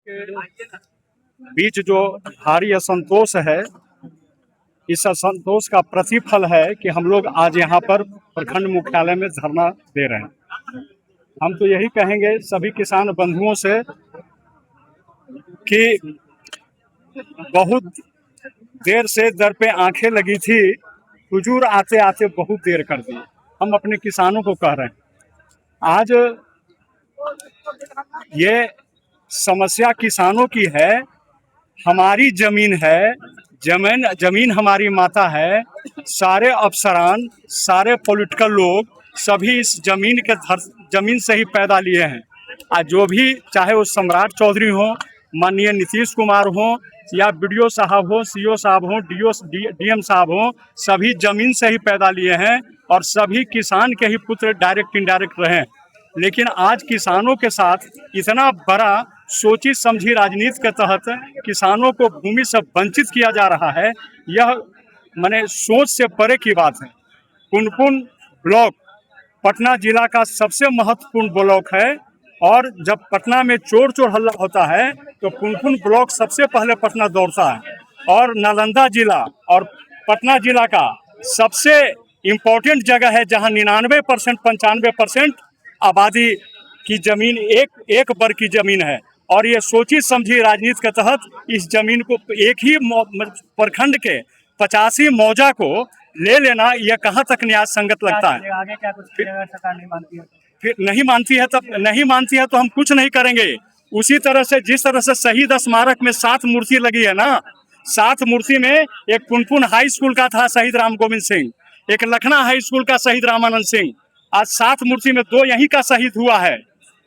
के बीच जो भारी असंतोष है, इस असंतोष का प्रतिफल है कि हम लोग आज यहाँ पर प्रखंड मुख्यालय में धरना दे रहे हैं। हम तो यही कहेंगे सभी किसान बंधुओं से कि बहुत देर से दर पे आंखें लगी थी, हुजूर आते आते बहुत देर कर दी। हम अपने किसानों को कह रहे हैं, आज ये समस्या किसानों की है। हमारी जमीन है, जमीन हमारी माता है। सारे अफसरान, सारे पॉलिटिकल लोग सभी इस जमीन से ही पैदा लिए हैं। आज जो भी, चाहे वो सम्राट चौधरी हो, माननीय नीतीश कुमार हो, या बीडीओ साहब हो, सीओ साहब हो, डीएम साहब हो, सभी जमीन से ही पैदा लिए हैं और सभी किसान के ही पुत्र डायरेक्ट इनडायरेक्ट रहे। लेकिन आज किसानों के साथ इतना बड़ा सोची समझी राजनीति के तहत किसानों को भूमि से वंचित किया जा रहा है, यह माने सोच से परे की बात है। पुनपुन ब्लॉक पटना जिला का सबसे महत्वपूर्ण ब्लॉक है और जब पटना में चोर चोर हल्ला होता है तो पुनपुन ब्लॉक सबसे पहले पटना दौड़ता है। और नालंदा जिला और पटना जिला का सबसे इम्पोर्टेंट जगह है जहां 99% 95% आबादी की जमीन एक वर्ग की जमीन है। और ये सोची समझी राजनीति के तहत इस जमीन को एक ही प्रखंड के 85 मौजा को ले लेना, यह कहाँ तक न्याय संगत लगता है। आगे क्या कुछ सरकार नहीं मानती है? फिर नहीं मानती है तो हम कुछ नहीं करेंगे। उसी तरह से जिस तरह से शहीद स्मारक में 7 मूर्ति लगी है ना, 7 मूर्ति में एक पुनपुन हाई स्कूल का था शहीद राम गोविंद सिंह, एक लखना हाई स्कूल का शहीद रामानंद सिंह। आज 7 मूर्ति में 2 यहीं का शहीद हुआ है।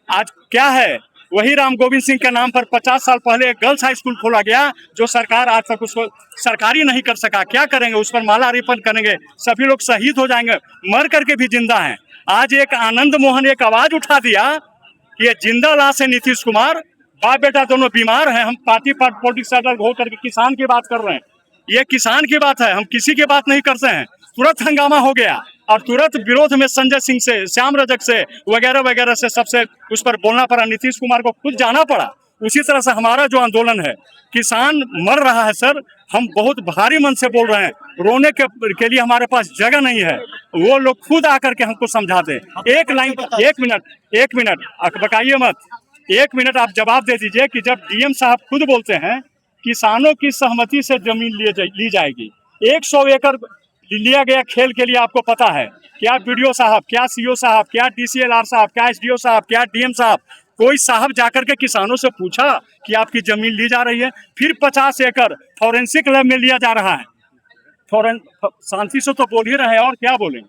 आज क्या है, वही राम गोविंद सिंह के नाम पर 50 साल पहले एक गर्ल्स हाई स्कूल खोला गया, जो सरकार आज तक उसको सरकारी नहीं कर सका। क्या करेंगे, उस पर माला अर्पण करेंगे, सभी लोग शहीद हो जाएंगे, मर करके भी जिंदा हैं। आज एक आनंद मोहन एक आवाज उठा दिया कि ये जिंदा लाश है नीतीश कुमार, बाप बेटा दोनों बीमार हैं। हम पार्टी पॉलिटिक्स से अलग होकर के किसान की बात कर रहे हैं। ये किसान की बात है, हम किसी की बात नहीं करते हैं। तुरंत हंगामा हो गया और तुरंत विरोध में संजय सिंह से, श्याम रजक से, वगैरह वगैरह से सबसे उस पर बोलना पड़ा। नीतीश कुमार को खुद जाना पड़ा। उसी तरह से हमारा जो आंदोलन है, किसान मर रहा है सर, हम बहुत भारी मन से बोल रहे हैं। रोने के लिए हमारे पास जगह नहीं है, वो लोग खुद आकर के हमको समझाते। एक मिनट बकाइए मत, 1 मिनट आप जवाब दे दीजिए कि जब डीएम साहब खुद बोलते हैं किसानों की सहमति से जमीन ली जाएगी, 100 एकड़ लिया गया खेल के लिए, आपको पता है क्या बीडीओ साहब, क्या सीओ साहब, क्या डीसीएलआर साहब, क्या एसडीओ साहब, क्या डीएम साहब, कोई साहब जाकर के किसानों से पूछा कि आपकी जमीन ली जा रही है? फिर 50 एकड़ फॉरेंसिक लैब में लिया जा रहा है। शांति से तो बोल ही रहे हैं, और क्या बोलें।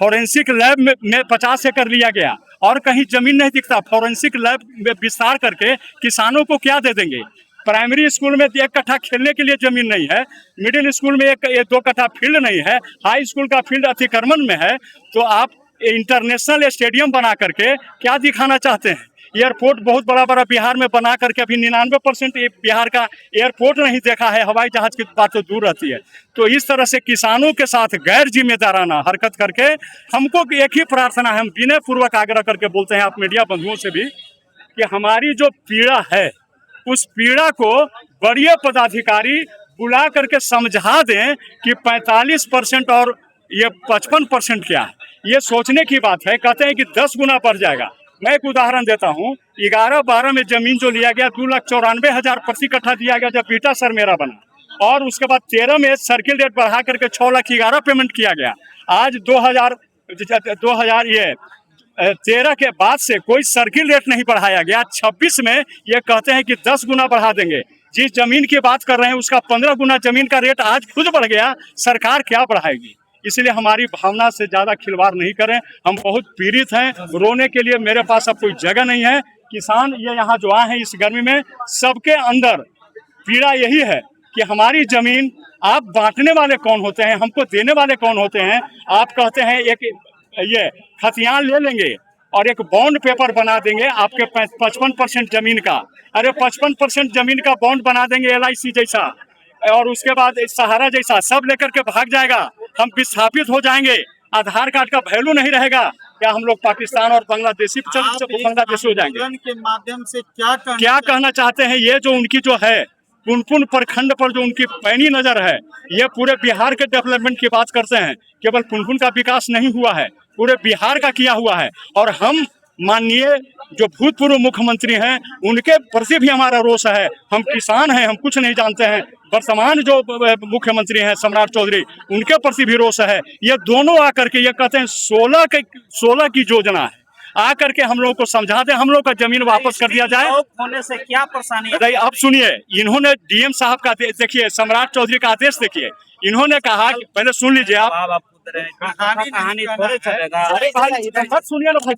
फॉरेंसिक लैब में 50 एकड़ लिया गया और कहीं जमीन नहीं दिखता। फॉरेंसिक लैब में विस्तार करके किसानों को क्या दे देंगे? प्राइमरी स्कूल में 1 कट्ठा खेलने के लिए जमीन नहीं है, मिडिल स्कूल में 1-2 कट्ठा फील्ड नहीं है, हाई स्कूल का फील्ड अतिक्रमण में है, तो आप इंटरनेशनल स्टेडियम बना करके क्या दिखाना चाहते हैं? एयरपोर्ट बहुत बड़ा बड़ा बिहार में बना करके अभी 99% बिहार का एयरपोर्ट नहीं देखा है, हवाई जहाज की बात तो दूर रहती है। तो इस तरह से किसानों के साथ गैर जिम्मेदाराना हरकत करके, हमको एक ही प्रार्थना है, हम विनय पूर्वक आग्रह करके बोलते हैं आप मीडिया बंधुओं से भी, कि हमारी जो पीड़ा है उस पीड़ा को बड़े पदाधिकारी बुला करके समझा दें कि 45% और ये 55% क्या है। ये सोचने की बात है। कहते हैं कि 10 गुना बढ़ जाएगा। मैं एक उदाहरण देता हूँ, 11-12 में जमीन जो लिया गया 2,94,000 प्रति कट्ठा दिया गया जब बीटा सर मेरा बना, और उसके बाद 13 में सर्किल रेट बढ़ा करके 6,11,000 पेमेंट किया गया। आज 2013 के बाद से कोई सर्किल रेट नहीं बढ़ाया गया। 26 में ये कहते हैं कि 10 गुना बढ़ा देंगे। जिस जमीन की बात कर रहे हैं उसका 15 गुना जमीन का रेट आज खुद बढ़ गया, सरकार क्या बढ़ाएगी? इसलिए हमारी भावना से ज़्यादा खिलवाड़ नहीं करें। हम बहुत पीड़ित हैं, रोने के लिए मेरे पास अब कोई जगह नहीं है। किसान ये यहाँ जो आए हैं इस गर्मी में, सबके अंदर पीड़ा यही है कि हमारी ज़मीन आप बांटने वाले कौन होते हैं, हमको देने वाले कौन होते हैं? आप कहते हैं एक ये खतियान ले लेंगे और एक बॉन्ड पेपर बना देंगे आपके 55% जमीन का। अरे 55% जमीन का बॉन्ड बना देंगे LIC जैसा, और उसके बाद सहारा जैसा, सब लेकर के भाग जाएगा। हम विस्थापित हो जाएंगे, आधार कार्ड का वैल्यू नहीं रहेगा, क्या हम लोग पाकिस्तान और बांग्लादेशी आप इस बांग्लादेशी हो जाएंगे? आंदोलन के माध्यम से क्या क्या कहना चाहते हैं? ये जो उनकी जो है पुनपुन प्रखंड पर जो उनकी पैनी नजर है, ये पूरे बिहार के डेवलपमेंट की बात करते हैं। केवल पुनपुन का विकास नहीं हुआ है, पूरे बिहार का किया हुआ है। और हम माननीय जो भूतपूर्व मुख्यमंत्री हैं उनके प्रति भी हमारा रोष है। हम किसान हैं, हम कुछ नहीं जानते हैं। वर्तमान जो मुख्यमंत्री हैं सम्राट चौधरी, उनके प्रति भी रोष है। ये दोनों आकर के ये कहते हैं 16 की योजना है, आकर के हम लोगों को समझा दें, हम लोग का जमीन वापस कर दिया जाए। होने से क्या परेशानी है? अरे अब सुनिए, इन्होंने डीएम साहब का देखिए, सम्राट चौधरी का आदेश देखिए। इन्होंने कहा कि पहले सुन लीजिए आप, कहानी थोड़े चलेगा। अरे भाई मत सुनिए ना भाई।